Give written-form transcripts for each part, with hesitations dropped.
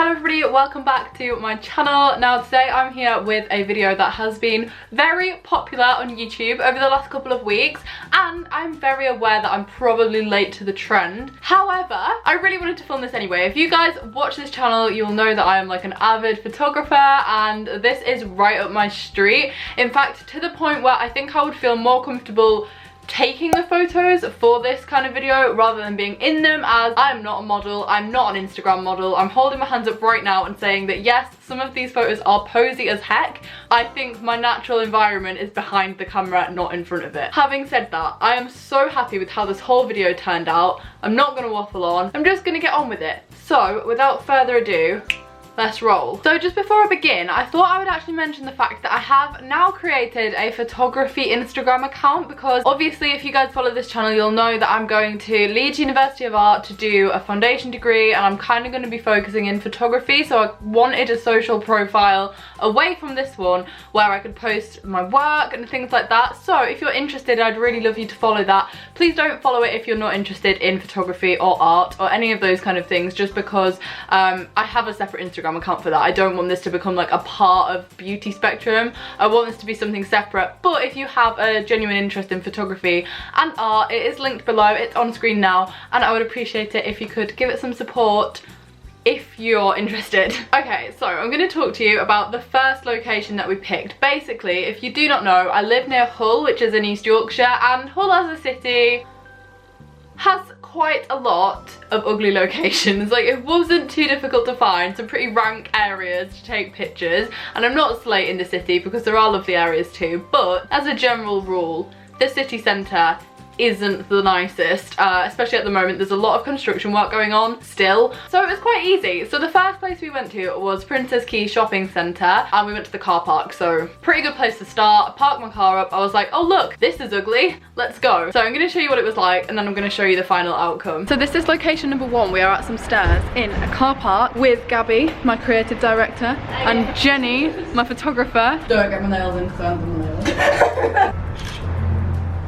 Hello everybody, welcome back to my channel. Now today I'm here with a video that has been very popular on YouTube over the last couple of weeks, and I'm very aware that I'm probably late to the trend. However, I really wanted to film this anyway. If you guys watch this channel, you'll know that I am like an avid photographer and this is right up my street. In fact, to the point where I think I would feel more comfortable taking the photos for this kind of video rather than being in them, as I'm not a model, I'm not an Instagram model. I'm holding my hands up right now and saying that yes, some of these photos are posy as heck. I think my natural environment is behind the camera, not in front of it. Having said that, I am so happy with how this whole video turned out. I'm not going to waffle on, I'm just going to get on with it. So without further ado, let's roll. So just before I begin, I thought I would actually mention the fact that I have now created a photography Instagram account, because obviously if you guys follow this channel, you'll know that I'm going to Leeds University of Art to do a foundation degree, and I'm kind of going to be focusing in photography. So I wanted a social profile away from this one where I could post my work and things like that. So if you're interested, I'd really love you to follow that. Please don't follow it if you're not interested in photography or art or any of those kind of things, just because I have a separate Instagram account for that. I don't want this to become like a part of Beauty Spectrum. I want this to be something separate. But if you have a genuine interest in photography and art, it is linked below, it's on screen now, and I would appreciate it if you could give it some support if you're interested. Okay, so I'm going to talk to you about the first location that we picked. Basically, if you do not know, I live near Hull, which is in East Yorkshire, and Hull as a city has quite a lot of ugly locations. Like, it wasn't too difficult to find some pretty rank areas to take pictures, and I'm not slating the city because there are lovely areas too, but as a general rule, the city centre isn't the nicest, especially at the moment. There's a lot of construction work going on still, so it was quite easy. So the first place we went to was Princess Quay Shopping Centre, and we went to the car park, so pretty good place to start. I parked my car up, I was like, oh look, this is ugly, let's go. So I'm going to show you what it was like, and then I'm going to show you the final outcome. So this is location number one. We are at some stairs in a car park with Gabby, my creative director, and Jenny, my photographer. Don't get my nails in because I haven't done my nails.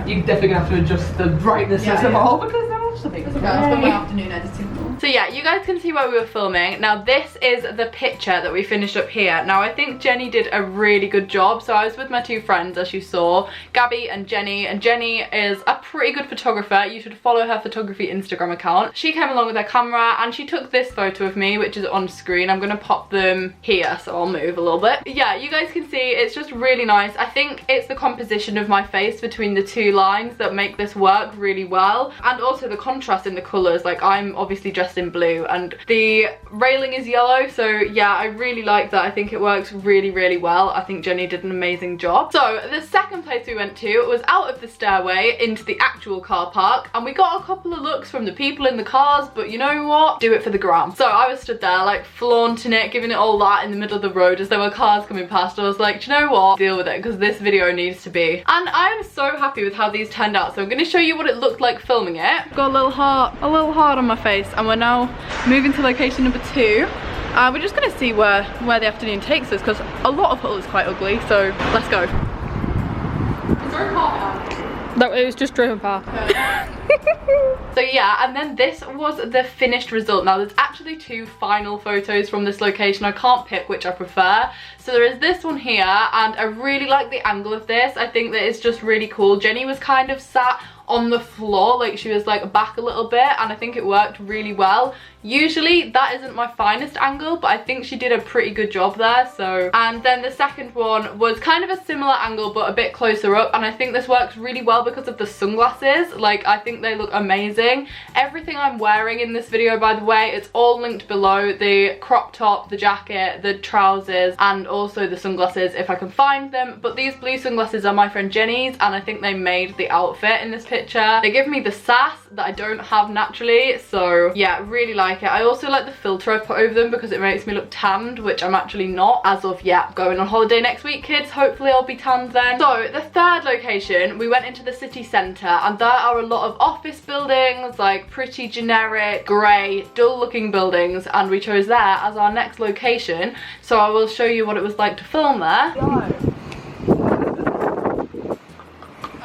You're definitely gonna have to adjust the brightness of them all, because they're all so big. It's okay, I'll spend my afternoon editing them. So yeah, you guys can see where we were filming. Now this is the picture that we finished up here. Now I think Jenny did a really good job. So I was with my two friends, as you saw, Gabby and Jenny is a pretty good photographer. You should follow her photography Instagram account. She came along with her camera and she took this photo of me, which is on screen. I'm gonna pop them here, so I'll move a little bit. Yeah, you guys can see it's just really nice. I think it's the composition of my face between the two lines that make this work really well, and also the contrast in the colours. Like, I'm obviously dressed in blue and the railing is yellow, so yeah, I really like that. I think it works really, really well. I think Jenny did an amazing job. So the second place we went to was out of the stairway into the actual car park, and we got a couple of looks from the people in the cars, but you know what, do it for the gram. So I was stood there like flaunting it, giving it all that in the middle of the road as there were cars coming past. I was like, do you know what, deal with it, because this video needs to be. And I am so happy with how these turned out, so I'm going to show you what it looked like filming it. Got a little heart on my face, and we're now moving to location number two. We're just going to see where the afternoon takes us, because a lot of Hull is quite ugly, so let's go. Is there a car out? No, it was just driven past. So yeah, and then this was the finished result. Now there's actually two final photos from this location. I can't pick which I prefer. So there is this one here, and I really like the angle of this. I think that it's just really cool. Jenny was kind of sat on the floor, like she was like back a little bit, and I think it worked really well. Usually that isn't my finest angle, but I think she did a pretty good job there. So, and then the second one was kind of a similar angle but a bit closer up, and I think this works really well because of the sunglasses. Like, I think they look amazing. Everything I'm wearing in this video, by the way, it's all linked below. The crop top, the jacket, the trousers, and also the sunglasses if I can find them. But these blue sunglasses are my friend Jenny's, and I think they made the outfit in this picture. They give me the sass that I don't have naturally, so yeah, really like it. I also like the filter I've put over them because it makes me look tanned, which I'm actually not as of yet. Going on holiday next week, kids, hopefully I'll be tanned then. So the third location, we went into the city centre, and there are a lot of office buildings, like pretty generic, grey, dull looking buildings, and we chose there as our next location. So I will show you what it was like to film there. I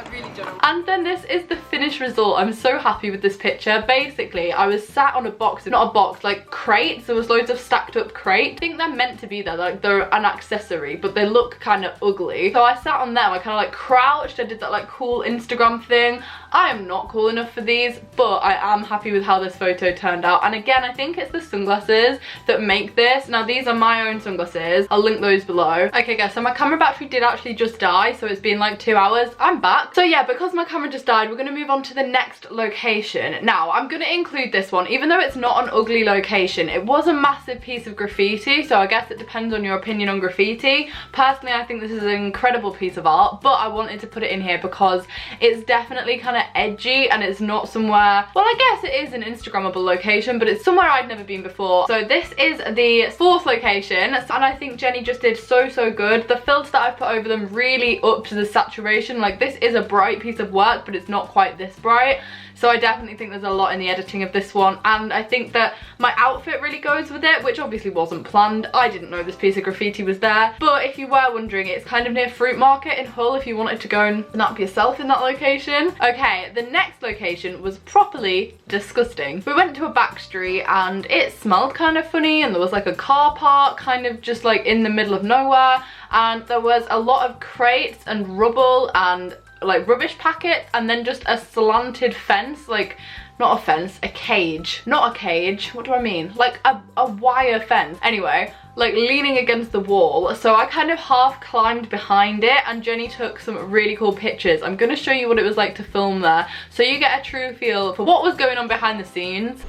really don't know. And then this is the finished result. I'm so happy with this picture. Basically, I was sat on a box, not a box, like crates. There was loads of stacked up crates. I think they're meant to be there, like they're an accessory, but they look kind of ugly. So I sat on them, I kind of like crouched, I did that like cool Instagram thing. I am not cool enough for these, but I am happy with how this photo turned out. And again, I think it's the sunglasses that make this. Now these are my own sunglasses. I'll link those below. Okay guys, so my camera battery did actually just die, so it's been like 2 hours. I'm back. So yeah, because my camera just died, we're gonna move on to the next location. Now, I'm gonna include this one, even though it's not an ugly location. It was a massive piece of graffiti, so I guess it depends on your opinion on graffiti. Personally, I think this is an incredible piece of art, but I wanted to put it in here because it's definitely kind of edgy and it's not somewhere, well, I guess it is an Instagrammable location, but it's somewhere I'd never been before. So this is the 4th location, and I think Jenny just did so good. The filter that I put over them really upped the saturation. Like, this is a bright piece of work, but it's not quite this bright. So I definitely think there's a lot in the editing of this one, and I think that my outfit really goes with it, which obviously wasn't planned. I didn't know this piece of graffiti was there, but if you were wondering, it's kind of near Fruit Market in Hull if you wanted to go and snap yourself in that location. Okay, the next location was properly disgusting. We went to a back street and it smelled kind of funny, and there was like a car park kind of just like in the middle of nowhere, and there was a lot of crates and rubble and like rubbish packets, and then just a slanted fence, like not a fence, a cage, not a cage, what do I mean, like a wire fence, anyway, like leaning against the wall. So I kind of half climbed behind it, and Jenny took some really cool pictures. I'm gonna show you what it was like to film there, so you get a true feel for what was going on behind the scenes.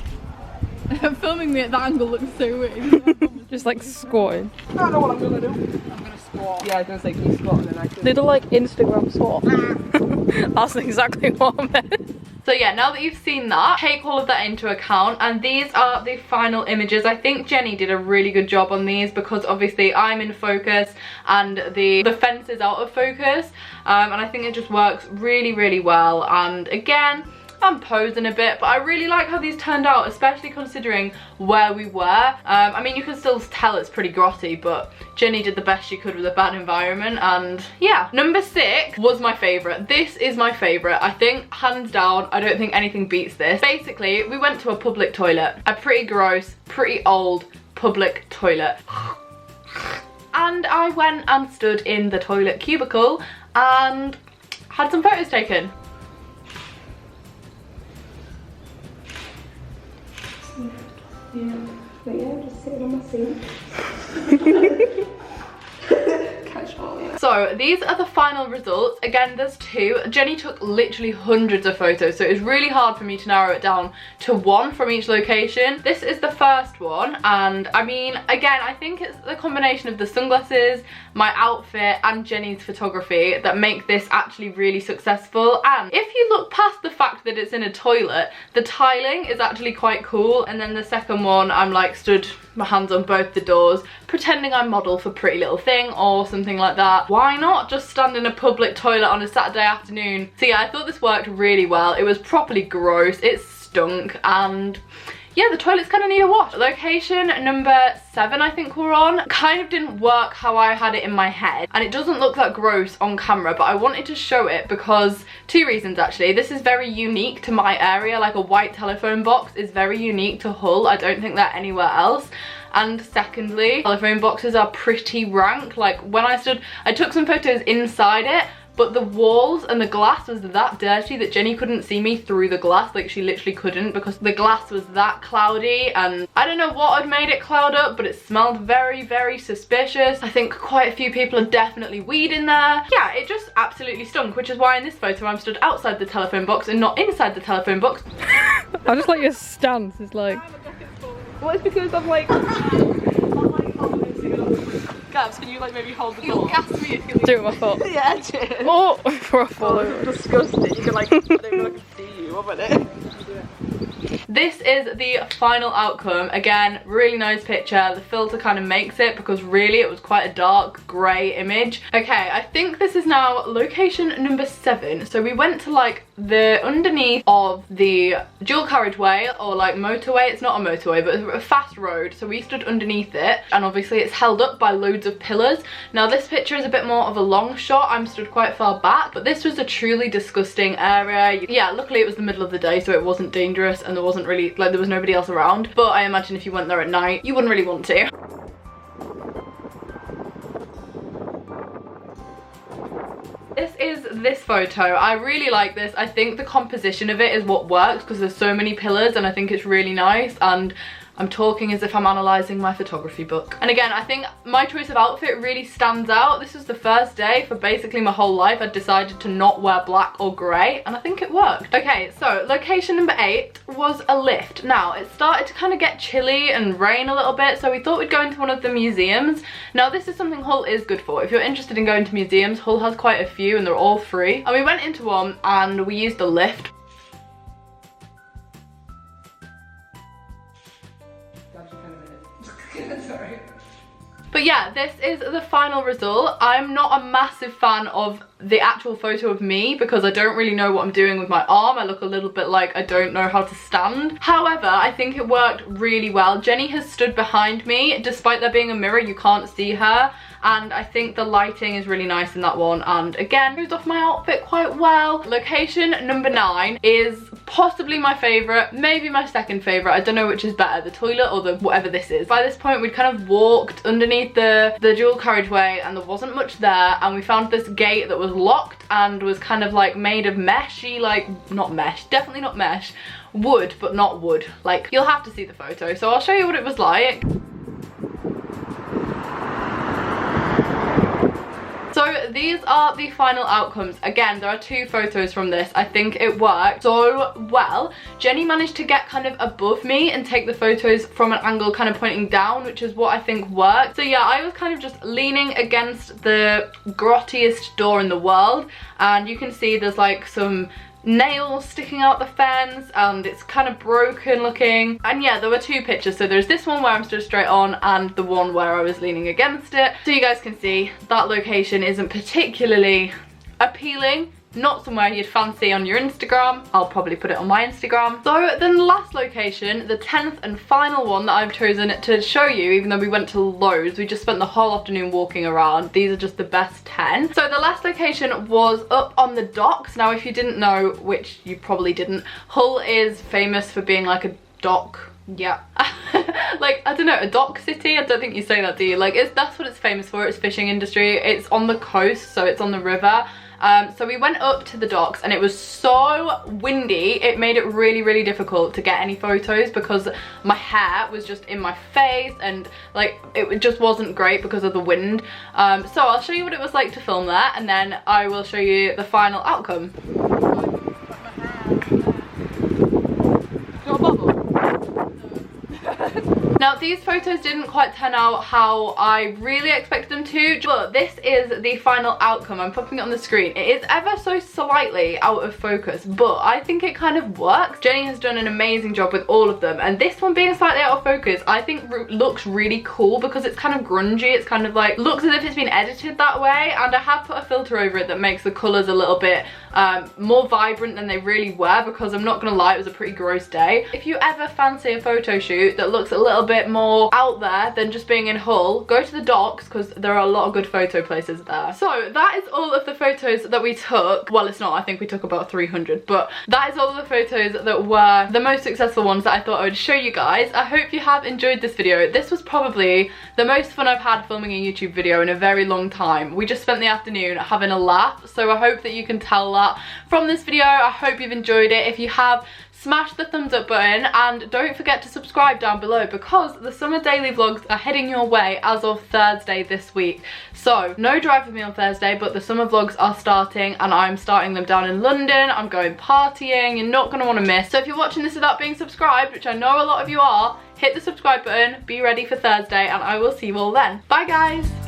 Filming me at that angle looks so weird. Just like squatting. I don't know what I'm gonna do. I'm gonna squat. Yeah, I was gonna say, can you squat, and then I can... They do like Instagram squat. That's exactly what I meant. So yeah, now that you've seen that, take all of that into account, and these are the final images. I think Jenny did a really good job on these because obviously I'm in focus and the fence is out of focus, and I think it just works really well. And again, I'm posing a bit, but I really like how these turned out, especially considering where we were. I mean, you can still tell it's pretty grotty, but Jenny did the best she could with a bad environment, and yeah. Number 6 was my favourite. This is my favourite. I think, hands down, I don't think anything beats this. Basically, we went to a public toilet. A pretty gross, pretty old public toilet. And I went and stood in the toilet cubicle and had some photos taken. Yeah, but yeah, just sitting on my seat. Casual, yeah. So these are the final results. Again, there's 2. Jenny took literally hundreds of photos, so it was really hard for me to narrow it down to 1 from each location. This is the first one, and I mean, again, I think it's the combination of the sunglasses, my outfit, and Jenny's photography that make this actually really successful. And if you look past the fact that it's in a toilet, the tiling is actually quite cool. And then the second one, I'm like stood my hands on both the doors, pretending I'm model for Pretty Little Thing or something like that. Why not just stand in a public toilet on a Saturday afternoon? So yeah, I thought this worked really well. It was properly gross, it stunk, and yeah, the toilets kind of need a wash. Location number 7, I think we're on, kind of didn't work how I had it in my head, and it doesn't look that gross on camera, but I wanted to show it because 2 reasons actually. This is very unique to my area, like a white telephone box is very unique to Hull. I don't think they're anywhere else. And secondly, telephone boxes are pretty rank. Like when I stood, I took some photos inside it, but the walls and the glass was that dirty that Jenny couldn't see me through the glass. Like she literally couldn't, because the glass was that cloudy, and I don't know what had made it cloud up, but it smelled very suspicious. I think quite a few people are definitely weed in there. Yeah, it just absolutely stunk, which is why in this photo I'm stood outside the telephone box and not inside the telephone box. I just like your stance, it's like... Well, it's because I'm like... Gabs, can you like maybe hold the door? You'll gas me if you Do it with my foot. Yeah, cheers. Oh, for a follow. Oh, disgusting. You can like, I don't know if I can see you, what about it? This is the final outcome. Again, really nice picture. The filter kind of makes it, because really it was quite a dark grey image. Okay, I think this is now location number 7. So we went to like the underneath of the dual carriageway, or like motorway. It's not a motorway, but it's a fast road, so we stood underneath it, and obviously it's held up by loads of pillars. Now this picture is a bit more of a long shot. I'm stood quite far back, but this was a truly disgusting area. Yeah, luckily it was the middle of the day, so it wasn't dangerous, and there wasn't really, like, there was nobody else around, but I imagine if you went there at night you wouldn't really want to. This is this photo. I really like this. I think the composition of it is what works, because there's so many pillars, and I think it's really nice. And I'm talking as if I'm analysing my photography book. And again, I think my choice of outfit really stands out. This was the first day for basically my whole life I'd decided to not wear black or grey, and I think it worked. Okay, so location number 8 was a lift. Now, it started to kind of get chilly and rain a little bit, so we thought we'd go into one of the museums. Now, this is something Hull is good for. If you're interested in going to museums, Hull has quite a few, and they're all free. And we went into one, and we used the lift. Sorry. But yeah, this is the final result. I'm not a massive fan of the actual photo of me because I don't really know what I'm doing with my arm. I look a little bit like I don't know how to stand. However, I think it worked really well. Jenny has stood behind me. Despite there being a mirror, you can't see her. And I think the lighting is really nice in that one. And again, shows off my outfit quite well. Location number 9 is possibly my favourite, maybe my second favourite. I don't know which is better, the toilet or the whatever this is. By this point, we'd kind of walked underneath the dual carriageway, and there wasn't much there. And we found this gate that was locked and was kind of like made of meshy, like, not mesh, definitely not mesh, wood, but not wood. Like, you'll have to see the photo. So I'll show you what it was like. So these are the final outcomes. Again, there are 2 photos from this. I think it worked so well. Jenny managed to get kind of above me and take the photos from an angle kind of pointing down, which is what I think worked. So yeah, I was kind of just leaning against the grottiest door in the world, and you can see there's like some nails sticking out the fence, and it's kind of broken looking. And yeah, there were 2 pictures, so there's this one where I'm stood straight on and the one where I was leaning against it. So you guys can see that location isn't particularly appealing. Not somewhere you'd fancy on your Instagram. I'll probably put it on my Instagram. So then the last location, the 10th and final one that I've chosen to show you, even though we went to loads, we just spent the whole afternoon walking around. These are just the best 10. So the last location was up on the docks. Now, if you didn't know, which you probably didn't, Hull is famous for being like a dock. Yeah. Like, I don't know, a dock city? I don't think you say that, do you? Like, that's what it's famous for. It's fishing industry. It's on the coast, so it's on the river. So we went up to the docks, and it was so windy. It made it really, really difficult to get any photos because my hair was just in my face, and like it just wasn't great because of the wind. So I'll show you what it was like to film there, and then I will show you the final outcome. Now, these photos didn't quite turn out how I really expected them to, but this is the final outcome. I'm popping it on the screen. It is ever so slightly out of focus, but I think it kind of works. Jenny has done an amazing job with all of them, and this one being slightly out of focus, I think looks really cool because it's kind of grungy. It's kind of like, looks as if it's been edited that way, and I have put a filter over it that makes the colours a little bit more vibrant than they really were, because I'm not gonna lie, it was a pretty gross day. If you ever fancy a photo shoot that looks a little bit more out there than just being in Hull, go to the docks because there are a lot of good photo places there. So that is all of the photos that we took. Well, it's not, I think we took about 300, but that is all of the photos that were the most successful ones that I thought I would show you guys. I hope you have enjoyed this video. This was probably the most fun I've had filming a YouTube video in a very long time. We just spent the afternoon having a laugh, so I hope that you can tell that from this video. I hope you've enjoyed it. If you have, smash the thumbs up button, and don't forget to subscribe down below because the summer daily vlogs are heading your way as of Thursday this week. So no drive with me on Thursday, but the summer vlogs are starting, and I'm starting them down in London. I'm going partying. You're not going to want to miss. So if you're watching this without being subscribed, which I know a lot of you are, hit the subscribe button, be ready for Thursday, and I will see you all then. Bye guys.